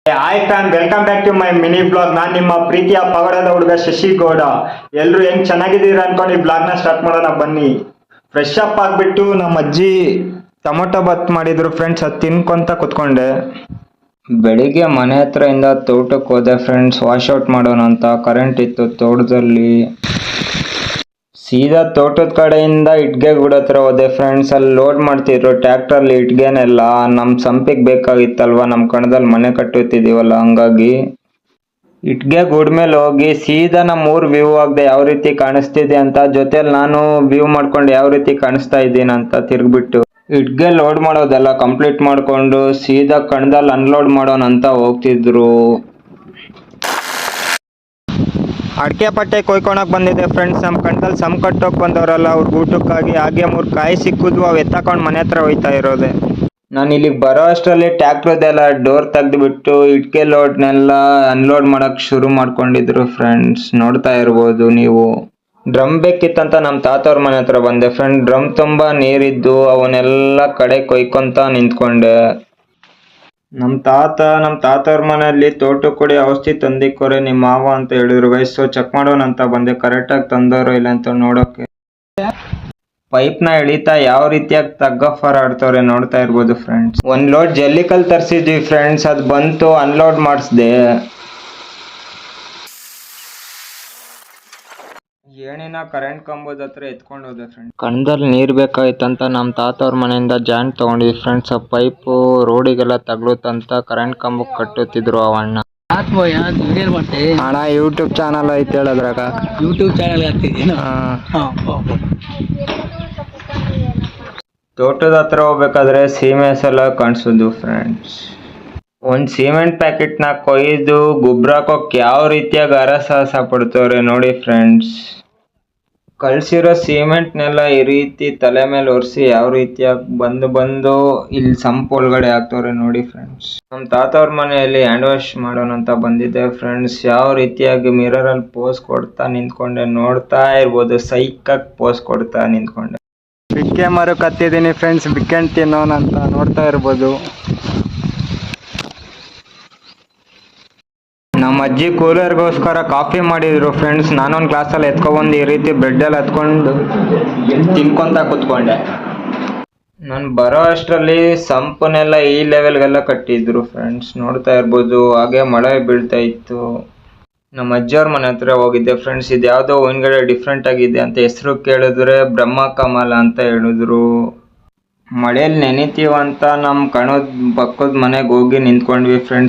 Hi fan, welcome back to my mini blog. ನಾನು ನಿಮ್ಮ ಪ್ರೀತಿಯ ಪಗಡದ ಹುಡುಗ ಶಶಿ ಗೌಡ. ಎಲ್ಲರೂ ಹೆಂಗ್ ಚೆನ್ನಾಗಿದ್ದೀರಾ ಅನ್ಕೊಂಡು ಈ ಬ್ಲಾಗ್ನ ಸ್ಟಾರ್ಟ್ ಮಾಡೋಣ ಬನ್ನಿ. ಫ್ರೆಶ್ ಅಪ್ ಆಗ್ಬಿಟ್ಟು ನಮ್ಮ ಅಜ್ಜಿ ಟೊಮೊಟೊ ಬಾತ್ ಮಾಡಿದ್ರು ಫ್ರೆಂಡ್ಸ್, ಅದು ತಿನ್ಕೊಂತ ಕುತ್ಕೊಂಡೆ. ಬೆಳಿಗ್ಗೆ ಮನೆ ಹತ್ರ ಇಂದ ತೋಟಕ್ಕೆ ಹೋದೆ ಫ್ರೆಂಡ್ಸ್, ವಾಶೌಟ್ ಮಾಡೋಣ ಅಂತ. ಕರೆಂಟ್ ಇತ್ತು ತೋಟದಲ್ಲಿ. ಸೀದಾ ತೋಟದ ಕಡೆಯಿಂದ ಇಟ್ಗೆ ಗುಡ ಹತ್ರ ಹೋದೆ ಫ್ರೆಂಡ್ಸ್. ಅಲ್ಲಿ ಲೋಡ್ ಮಾಡ್ತಿದ್ರು ಟ್ರ್ಯಾಕ್ಟರ್ಲಿ ಇಟ್ಗೆನೆಲ್ಲ. ನಮ್ಮ ಸಂಪಿಗೆ ಬೇಕಾಗಿತ್ತಲ್ವ, ನಮ್ಮ ಕಣದಲ್ಲಿ ಮನೆ ಕಟ್ಟುತ್ತಿದ್ದೀವಲ್ಲ, ಹಂಗಾಗಿ ಇಟ್ಗೆ ಗುಡ್ ಮೇಲೆ ಹೋಗಿ ಸೀದಾ ನಮ್ಮ ಊರ್ ವ್ಯೂ ಆಗದೆ ಯಾವ ರೀತಿ ಕಾಣಿಸ್ತಿದೆ ಅಂತ, ಜೊತೆಲಿ ನಾನು ವ್ಯೂ ಮಾಡ್ಕೊಂಡು ಯಾವ ರೀತಿ ಕಾಣಿಸ್ತಾ ಇದ್ದೀನಿ ಅಂತ ತಿರ್ಗ್ಬಿಟ್ಟು ಇಟ್ಗೆ ಲೋಡ್ ಮಾಡೋದೆಲ್ಲ ಕಂಪ್ಲೀಟ್ ಮಾಡ್ಕೊಂಡು ಸೀದಾ ಕಣದಲ್ಲಿ ಅನ್ಲೋಡ್ ಮಾಡೋಣ ಅಂತ ಹೋಗ್ತಿದ್ರು. ಅಡಿಕೆ ಪಟ್ಟೆ ಕೊಯ್ಕೊಳಕ್ ಬಂದಿದೆ ಫ್ರೆಂಡ್ಸ್. ನಮ್ಮ ಕಣದಲ್ಲಿ ಸಮ್ ಕಟ್ಟೋಕ್ ಬಂದವರಲ್ಲ, ಅವ್ರ ಊಟಕ್ಕಾಗಿ. ಹಾಗೆ 3 ಕಾಯಿ ಸಿಕ್ಕಿದ್ವು, ಅವು ಎತ್ತಕೊಂಡು ಮನೆ ಹತ್ರ ಹೋಯ್ತಾ ಇರೋದೆ. ನಾನು ಇಲ್ಲಿಗೆ ಬರೋ ಅಷ್ಟರಲ್ಲಿ ಟ್ಯಾಕ್ಟ್ರದೆಲ್ಲ ಡೋರ್ ತೆಗೆದುಬಿಟ್ಟು ಇಟ್ಕೆ ಲೋಡ್ನೆಲ್ಲ ಅನ್ಲೋಡ್ ಮಾಡಕ್ ಶುರು ಮಾಡ್ಕೊಂಡಿದ್ರು ಫ್ರೆಂಡ್ಸ್, ನೋಡ್ತಾ ಇರ್ಬೋದು ನೀವು. ಡ್ರಮ್ ಬೇಕಿತ್ತಂತ ನಮ್ಮ ತಾತವ್ರ ಮನೆ ಹತ್ರ ಬಂದೆ ಫ್ರೆಂಡ್. ಡ್ರಮ್ ತುಂಬಾ ನೀರಿದ್ದು ಅವನ್ನೆಲ್ಲ ಕಡೆ ಕೊಯ್ಕೊಂತ ನಿಂತ್ಕೊಂಡೆ. ನಮ್ಮ ತಾತವ್ರ ಮನೆಯಲ್ಲಿ ತೋಟಕ್ಕೆ ಕೊಡಿ ಔಷಧಿ ತಂದಿಕ್ಕೋರೆ ನಿಮ್ಮ ಮಾವ ಅಂತ ಹೇಳಿದ್ರು ವಯಸ್ಸು. ಚೆಕ್ ಮಾಡೋಣ ಅಂತ ಬಂದೆ, ಕರೆಕ್ಟಾಗಿ ತಂದವರು ಇಲ್ಲ ಅಂತ ನೋಡೋಕೆ. ಪೈಪ್ನ ಎಳಿತಾ ಯಾವ ರೀತಿಯಾಗಿ ತಗ್ಗಫರ್ ಆಡ್ತವ್ರೆ ನೋಡ್ತಾ ಇರ್ಬೋದು ಫ್ರೆಂಡ್ಸ್. ಒಂದ್ ಲೋಡ್ ಜಲ್ಲಿಕಲ್ ತರಿಸಿದ್ವಿ ಫ್ರೆಂಡ್ಸ್, ಅದು ಬಂತು, ಅನ್ಲೋಡ್ ಮಾಡಿಸ್ದೆ. ಏಣಿನ ಕರೆಂಟ್ ಕಂಬದ ಹತ್ರ ಎತ್ಕೊಂಡು ಹೋದೆ ಫ್ರೆಂಡ್ಸ್. ಕಣದಲ್ಲಿ ನೀರು ಬೇಕಾಯ್ತಂತ ನಮ್ಮ ತಾತವ್ರ ಮನೆಯಿಂದ ಜಾಯಿಂಟ್ ತಗೊಂಡಿದ್ವಿ ಫ್ರೆಂಡ್ಸ್. ಆ ಪೈಪು ರೋಡಿಗೆಲ್ಲ ತಗ್ಲುತ್ತಂತ ಕರೆಂಟ್ ಕಂಬಕ್ಕೆ ಕಟ್ಟುತ್ತಿದ್ರು ಅವಣ್ಣ. ಅಣ್ಣ ಯೂಟ್ಯೂಬ್ ಚಾನಲ್ ಐತೆ ಹೇಳದ್ರಾಗ. ಯೂಟ್ಯೂಬ್ ಚಾನಲ್ ತೋಟದ ಹತ್ರ ಹೋಗ್ಬೇಕಾದ್ರೆ ಸೀಮೆಸ್ ಎಲ್ಲ ಕಾಣಿಸೋದು ಫ್ರೆಂಡ್ಸ್. ಒಂದ್ ಸಿಮೆಂಟ್ ಪ್ಯಾಕೆಟ್ ನ ಕೊಯ್ದು ಗೊಬ್ಬರ ಹಾಕೋಕ್ ಯಾವ ರೀತಿಯಾಗಿ ಹರಸಾಹಸ ಪಡ್ತವ್ರೆ ನೋಡಿ ಫ್ರೆಂಡ್ಸ್. ಕಳ್ಸಿರೋ ಸಿಮೆಂಟ್ನೆಲ್ಲ ಈ ರೀತಿ ತಲೆ ಮೇಲೆ ಒರೆಸಿ ಯಾವ ರೀತಿಯಾಗಿ ಬಂದು ಇಲ್ಲಿ ಸಂಪ್ ಒಳಗಡೆ ಹಾಕ್ತವ್ರೆ ನೋಡಿ ಫ್ರೆಂಡ್ಸ್. ನಮ್ಮ ತಾತವ್ರ ಮನೆಯಲ್ಲಿ ಹ್ಯಾಂಡ್ ವಾಶ್ ಮಾಡೋಣ ಅಂತ ಬಂದಿದ್ದೆ ಫ್ರೆಂಡ್ಸ್. ಯಾವ ರೀತಿಯಾಗಿ ಮಿರರ್ ಅಲ್ಲಿ ಪೋಸ್ ಕೊಡ್ತಾ ನಿಂತ್ಕೊಂಡೆ ನೋಡ್ತಾ ಇರ್ಬೋದು. ಸೈಕಾಗಿ ಪೋಸ್ ಕೊಡ್ತಾ ನಿಂತ್ಕೊಂಡೆ. ಬಿಕ್ಕೆ ಮರ ಕತ್ತಿದ್ದೀನಿ ಫ್ರೆಂಡ್ಸ್, ಬಿಕ್ಕಂಡ್ ತಿನ್ನೋಣ ಅಂತ ನೋಡ್ತಾ ಇರ್ಬೋದು. ನಮ್ಮ ಅಜ್ಜಿ ಕೂಲರ್ಗೋಸ್ಕರ ಕಾಫಿ ಮಾಡಿದ್ರು ಫ್ರೆಂಡ್ಸ್. ನಾನೊಂದು ಗ್ಲಾಸಲ್ಲಿ ಎತ್ಕೊಬಂದು ಈ ರೀತಿ ಬ್ರೆಡ್ ಎಲ್ಲ ಹತ್ಕೊಂಡು ತಿನ್ಕೊಂತ ಕುತ್ಕೊಂಡೆ. ನಾನು ಬರೋ ಅಷ್ಟರಲ್ಲಿ ಸಂಪನ್ನೆಲ್ಲ ಈ ಲೆವೆಲ್ಗೆಲ್ಲ ಕಟ್ಟಿದ್ರು ಫ್ರೆಂಡ್ಸ್, ನೋಡ್ತಾ ಇರ್ಬೋದು. ಹಾಗೆ ಮಳೆ ಬೀಳ್ತಾ ಇತ್ತು. ನಮ್ಮ ಅಜ್ಜಿಯವ್ರ ಮನೆ ಹತ್ರ ಹೋಗಿದ್ದೆ ಫ್ರೆಂಡ್ಸ್. ಇದು ಯಾವುದೋ ಹಿಂದ್ಗಡೆ ಡಿಫ್ರೆಂಟ್ ಆಗಿದೆ ಅಂತ ಹೆಸರು ಕೇಳಿದ್ರೆ ಬ್ರಹ್ಮ ಕಮಲ ಅಂತ ಹೇಳಿದ್ರು. ಮಳೆಯಲ್ಲಿ ನೆನಿತೀವಂತ ನಮ್ಮ ಕಣದ ಪಕ್ಕದ ಮನೆಗೆ ಹೋಗಿ ನಿಂತ್ಕೊಂಡ್ವಿ ಫ್ರೆಂಡ್ಸ್.